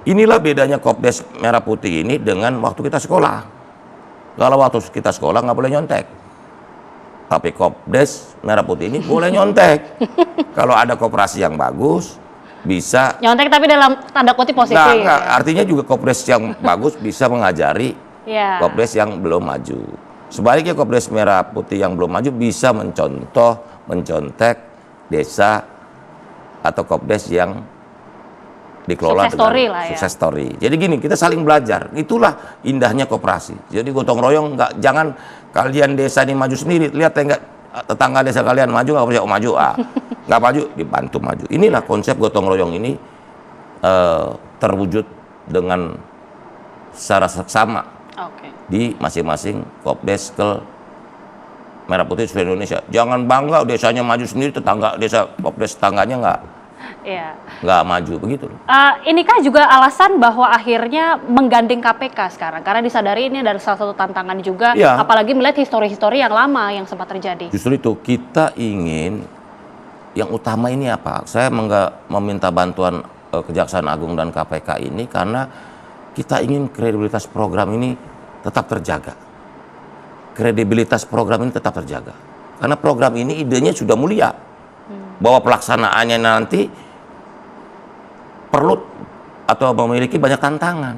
Inilah bedanya Kopdes Merah Putih ini dengan waktu kita sekolah. Kalau waktu kita sekolah nggak boleh nyontek. Tapi Kopdes Merah Putih ini boleh nyontek. Kalau ada koperasi yang bagus, bisa Nyontek tapi dalam tanda kutip positif. Enggak. Artinya juga Kopdes yang bagus bisa mengajari Kopdes yang belum maju. Sebaliknya Kopdes Merah Putih yang belum maju bisa mencontek desa atau Kopdes yang dikelola sukses story lah ya. Sukses story. Jadi gini, kita saling belajar. Itulah indahnya koperasi. Jadi gotong royong, jangan kalian desa ini maju sendiri. Lihat tetangga desa kalian maju, nggak percaya maju, nggak maju, dibantu maju. Inilah konsep gotong royong ini terwujud dengan secara seksama di masing-masing Kopdes Merah Putih seluruh Indonesia. Jangan bangga desanya maju sendiri, desa Kopdes tetangganya nggak maju, begitu. Inikah juga alasan bahwa akhirnya menggandeng KPK sekarang? Karena disadari ini adalah salah satu tantangan juga, apalagi melihat histori-histori yang lama yang sempat terjadi. Justru itu, kita ingin, yang utama ini apa? Saya meminta bantuan Kejaksaan Agung dan KPK ini karena kita ingin kredibilitas program ini tetap terjaga. Kredibilitas program ini tetap terjaga. Karena program ini idenya sudah mulia. Bahwa pelaksanaannya nanti perlu atau memiliki banyak tantangan.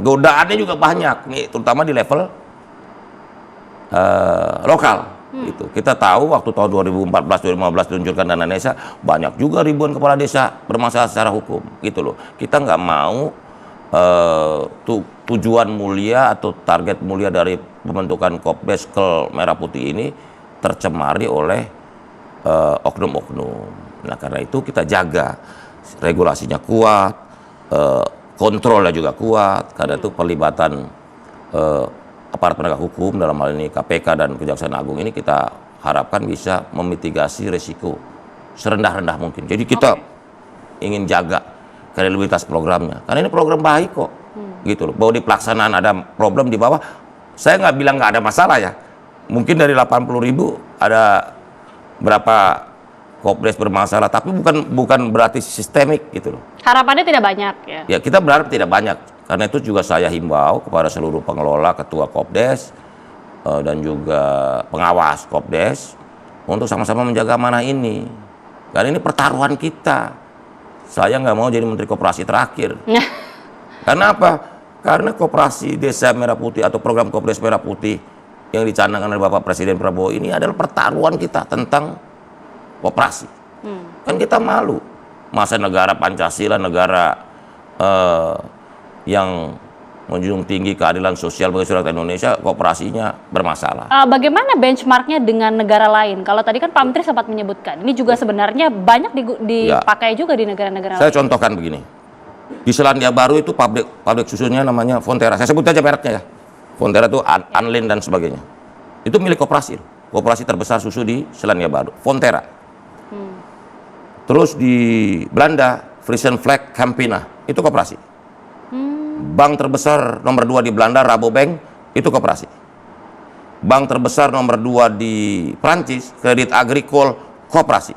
Godaannya juga banyak, nih, terutama di level lokal. Gitu. Kita tahu waktu tahun 2014-2015 diluncurkan dana desa, banyak juga ribuan kepala desa bermasalah secara hukum. Gitu loh. Kita nggak mau tujuan mulia atau target mulia dari pembentukan Kopdes Merah Putih ini tercemari oleh oknum-oknum. Nah, karena itu kita jaga regulasinya kuat, kontrolnya juga kuat. Karena itu pelibatan aparat penegak hukum dalam hal ini KPK dan Kejaksaan Agung ini kita harapkan bisa memitigasi risiko serendah-rendah mungkin. Jadi kita ingin jaga kredibilitas programnya. Karena ini program baik kok. Gitu loh. Bahwa di pelaksanaan ada problem di bawah, saya nggak bilang nggak ada masalah ya. Mungkin dari 80.000 ada berapa Kopdes bermasalah, tapi bukan berarti sistemik gitu loh. Harapannya tidak banyak ya. Ya, kita berharap tidak banyak. Karena itu juga saya himbau kepada seluruh pengelola, ketua Kopdes dan juga pengawas Kopdes untuk sama-sama menjaga amanah ini. Karena ini pertaruhan kita. Saya nggak mau jadi Menteri Koperasi terakhir. Karena apa? Karena Koperasi Desa Merah Putih atau program Kopdes Merah Putih yang dicanangkan oleh Bapak Presiden Prabowo ini adalah pertaruhan kita tentang koperasi. Kan kita malu, masa negara Pancasila, negara yang menjunjung tinggi keadilan sosial bagi seluruh rakyat Indonesia, koperasinya bermasalah. Bagaimana benchmarknya dengan negara lain? Kalau tadi kan Pak Menteri sempat menyebutkan, ini juga sebenarnya banyak dipakai juga di negara-negara lain. Saya contohkan begini, di Selandia Baru itu pabrik susunya namanya Fonterra. Saya sebut aja mereknya ya. Fonterra itu Anlin dan sebagainya. Itu milik koperasi. Koperasi terbesar susu di Selandia Baru, Fonterra. Terus di Belanda, Friesen Flag Campina, itu koperasi. Bank terbesar nomor 2 di Belanda, Rabobank, itu koperasi. Bank terbesar nomor 2 di Prancis, Credit Agricole, koperasi.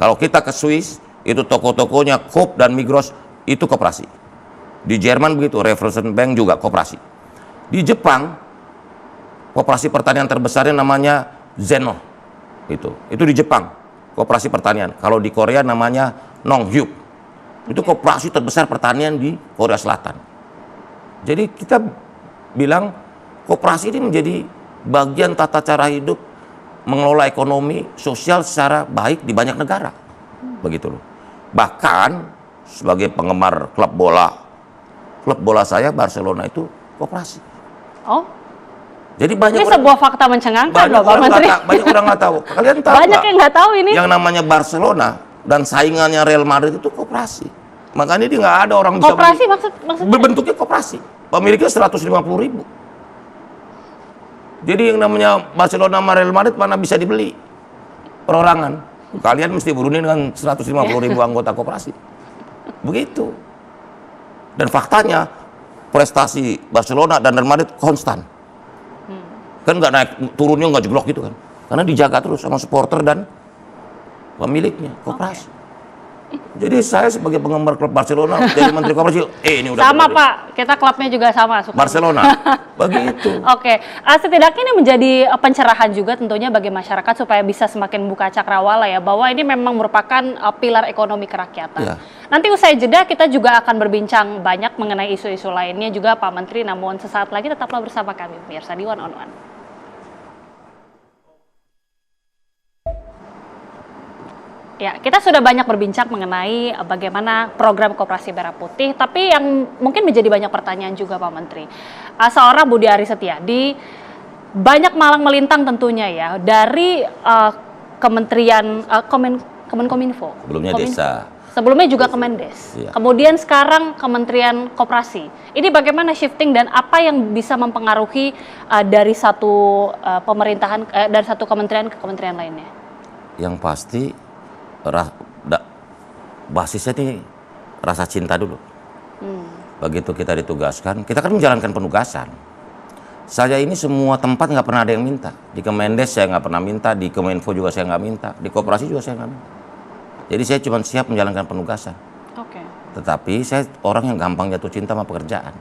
Kalau kita ke Swiss, itu toko-tokonya Coop dan Migros, itu koperasi. Di Jerman begitu, Raiffeisen Bank juga koperasi. Di Jepang, koperasi pertanian terbesarnya namanya Zeno. Itu di Jepang, koperasi pertanian. Kalau di Korea namanya Nonghyuk. Itu koperasi terbesar pertanian di Korea Selatan. Jadi kita bilang koperasi ini menjadi bagian tata cara hidup mengelola ekonomi sosial secara baik di banyak negara. Begitu loh. Bahkan sebagai penggemar klub bola saya Barcelona itu koperasi. Oh, jadi banyak ini sebuah fakta mencengangkan loh Pak Menteri. Banyak orang nggak tahu. Kalian tahu banyak yang nggak tahu ini. Yang namanya Barcelona dan saingannya Real Madrid itu koperasi. Makanya dia nggak ada orang bisa koperasi maksudnya? Berbentuknya koperasi. Pemiliknya 150.000. Jadi yang namanya Barcelona sama Real Madrid mana bisa dibeli perorangan. Kalian mesti berunding dengan 150.000 anggota koperasi. Begitu. Dan faktanya prestasi Barcelona dan Real Madrid konstan. Kan nggak naik turunnya, nggak jeblok gitu kan. Karena dijaga terus sama supporter dan pemiliknya, koperasi. Jadi saya sebagai penggemar klub Barcelona jadi menteri koperasi, ini udah sama benar, Pak, kita klubnya juga sama suka Barcelona. Begitu. Oke, setidaknya ini menjadi pencerahan juga tentunya bagi masyarakat supaya bisa semakin buka cakrawala ya, bahwa ini memang merupakan pilar ekonomi kerakyatan. Ya. Nanti usai jeda kita juga akan berbincang banyak mengenai isu-isu lainnya juga Pak Menteri, namun sesaat lagi tetaplah bersama kami pemirsa di One on One. Ya, kita sudah banyak berbincang mengenai bagaimana program Koperasi Merah Putih, tapi yang mungkin menjadi banyak pertanyaan juga Pak Menteri. Seorang Budi Aris Setiadi banyak malang melintang tentunya ya dari Kementerian Kemenkominfo. Sebelumnya Desa. Sebelumnya juga Kemendes. Iya. Kemudian sekarang Kementerian Koperasi. Ini bagaimana shifting dan apa yang bisa mempengaruhi dari satu pemerintahan dari satu kementerian ke kementerian lainnya? Yang pasti basisnya nih rasa cinta dulu. Begitu kita ditugaskan, kita kan menjalankan penugasan. Saya ini semua tempat nggak pernah ada yang minta. Di Kemendes saya nggak pernah minta, di Kominfo juga saya nggak minta, di Koperasi juga saya nggak minta. Jadi saya cuma siap menjalankan penugasan. Oke. Tetapi saya orang yang gampang jatuh cinta sama pekerjaan.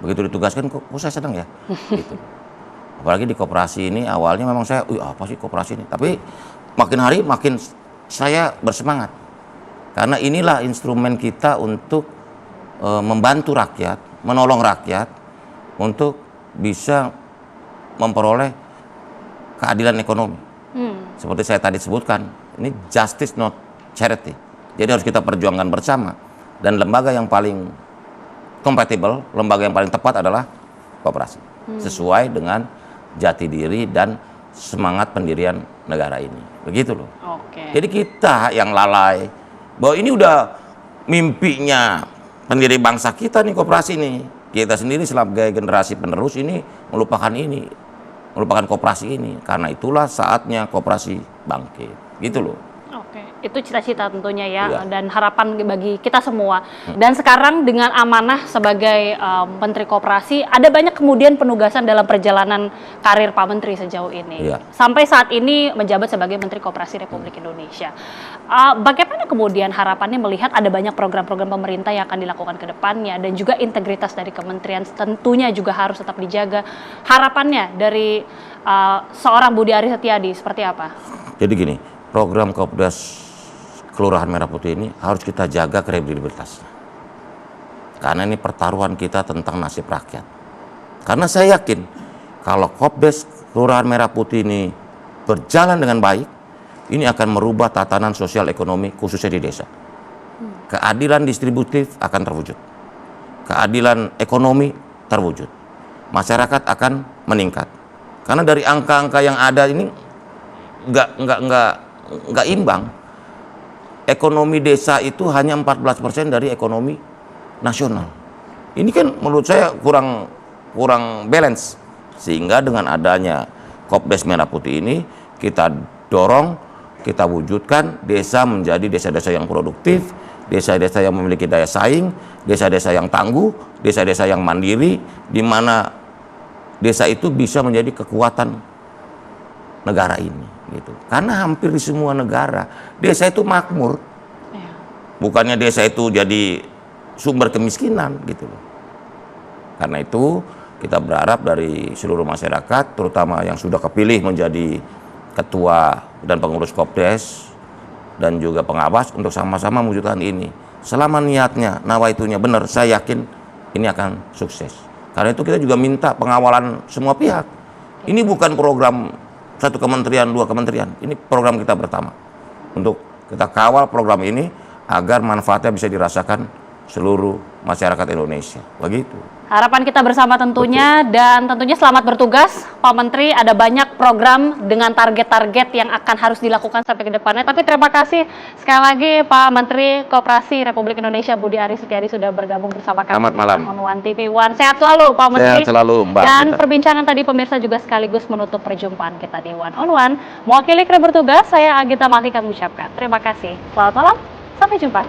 Begitu ditugaskan kok saya senang ya. Gitu. Apalagi di Koperasi ini awalnya memang saya, apa sih Koperasi ini? Tapi makin hari makin saya bersemangat. Karena inilah instrumen kita untuk membantu rakyat, menolong rakyat untuk bisa memperoleh keadilan ekonomi. Seperti saya tadi sebutkan, ini justice not charity. Jadi harus kita perjuangkan bersama. Dan lembaga yang paling kompatibel, lembaga yang paling tepat adalah Koperasi. Sesuai dengan jati diri dan semangat pendirian negara ini. Begitu loh. Oke. Jadi kita yang lalai bahwa ini udah mimpinya pendiri bangsa kita nih Koperasi nih. Kita sendiri sebagai generasi penerus ini melupakan Koperasi ini. Karena itulah saatnya Koperasi bangkit. Gitu loh. Oke, itu cita-cita tentunya ya, Iya. dan harapan bagi kita semua. Dan sekarang dengan amanah sebagai Menteri Koperasi, ada banyak kemudian penugasan dalam perjalanan karir Pak Menteri sejauh ini. Iya. Sampai saat ini menjabat sebagai Menteri Koperasi Republik Indonesia. Bagaimana kemudian harapannya melihat ada banyak program-program pemerintah yang akan dilakukan ke depannya, dan juga integritas dari kementerian tentunya juga harus tetap dijaga. Harapannya dari seorang Budi Aris Setiadi seperti apa? Jadi gini, program Kopdas Kelurahan Merah Putih ini harus kita jaga kredibilitasnya. Karena ini pertaruhan kita tentang nasib rakyat. Karena saya yakin kalau Kopdas Kelurahan Merah Putih ini berjalan dengan baik, ini akan merubah tatanan sosial ekonomi khususnya di desa. Keadilan distributif akan terwujud. Keadilan ekonomi terwujud. Masyarakat akan meningkat. Karena dari angka-angka yang ada ini nggak imbang. Ekonomi desa itu hanya 14% dari ekonomi nasional. Ini kan menurut saya kurang balance. Sehingga dengan adanya Kopdas Merah Putih ini kita dorong, kita wujudkan desa menjadi desa-desa yang produktif, desa-desa yang memiliki daya saing, desa-desa yang tangguh, desa-desa yang mandiri, di mana desa itu bisa menjadi kekuatan negara ini. Gitu. Karena hampir di semua negara desa itu makmur, bukannya desa itu jadi sumber kemiskinan gitu loh. Karena itu kita berharap dari seluruh masyarakat, terutama yang sudah kepilih menjadi ketua dan pengurus Kopdes dan juga pengawas, untuk sama-sama mewujudkan ini. Selama niatnya, nawaitunya benar, saya yakin ini akan sukses. Karena itu kita juga minta pengawalan semua pihak. Ini bukan program satu kementerian, dua kementerian. Ini program kita bersama untuk kita kawal program ini agar manfaatnya bisa dirasakan seluruh masyarakat Indonesia. Begitu. Harapan kita bersama tentunya. Betul. Dan tentunya selamat bertugas Pak Menteri. Ada banyak program dengan target-target yang akan harus dilakukan sampai ke depannya. Tapi terima kasih sekali lagi Pak Menteri Koperasi Republik Indonesia Budi Aris Setiadi sudah bergabung bersama kami. Selamat malam. On One TV One. Sehat selalu Pak Menteri. Sehat selalu Mbak. Dan perbincangan tadi pemirsa juga sekaligus menutup perjumpaan kita di One on One. Mewakili kru bertugas, saya Agita Malika mengucapkan terima kasih. Selamat malam, sampai jumpa.